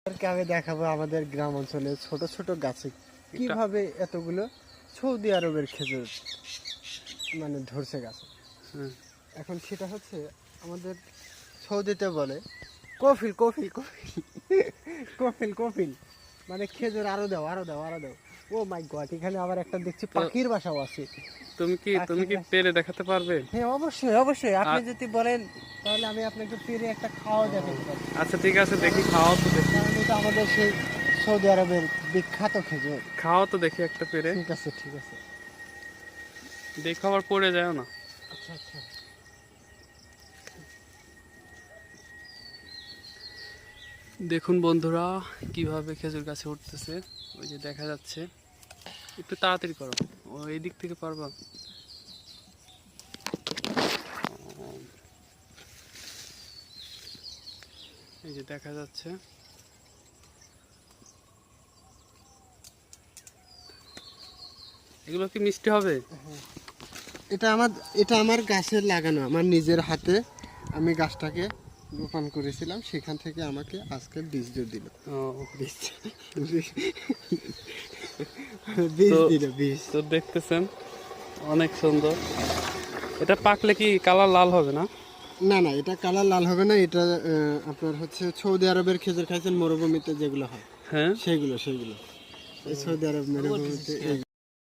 আমি দেখাবো আমাদের গ্রাম অঞ্চলে ছোট ছোট গাছে কিভাবে এতগুলো সৌদি আরবের খেজুর মানে ধরছে গাছে। এখন সেটা হচ্ছে আমাদের সৌদিতে বলে কফিল কফিল কফিল কফিল কফিল, মানে খেজুর আরো দাও আরো দাও আরো দাও। ও মাই গড, এখানে আবার একটা দেখছি পাখির বাসাও আছে। তুমি কি পেরে দেখাতে পারবে? হ্যাঁ অবশ্যই অবশ্যই, আপনি যদি বলেন তাহলে আমি আপনাকে পেরে একটা খাওয়া দেখাতে পারি। আচ্ছা ঠিক আছে, দেখি খাওয়াও তো দেখি। কারণ এটা আমাদের সেই সৌদি আরবের বিখ্যাত খেজুর। খাওয়াও তো দেখি একটা পেরে। ঠিক আছে ঠিক আছে, দেখো আবার পড়ে যায় না। আচ্ছা আচ্ছা। দেখুন বন্ধুরা কিভাবে খেজুর গাছে উঠতেছে, ওই যে দেখা যাচ্ছে। একটু তাড়াতাড়ি করো, ও এই দিক থেকে পারবা। এই যে দেখা যাচ্ছে। এগুলো কি মিষ্টি হবে? এটা আমার গাছের লাগানো, আমার নিজের হাতে আমি গাছটাকে রোপণ করেছিলাম, সেখান থেকে আমাকে আজকে বীজ দিল। বীজ বীজ তো দেখতেছেন অনেক সুন্দর। এটা পাকলে কি কালার লাল হবে না? না না, এটা কালার লাল হবে না। এটা আপনার হচ্ছে সৌদি আরবের খেজুর খাইছেন মরুভূমিতে যেগুলো হয়, হ্যাঁ সেগুলো এই সৌদি আরব মরুভূমিতে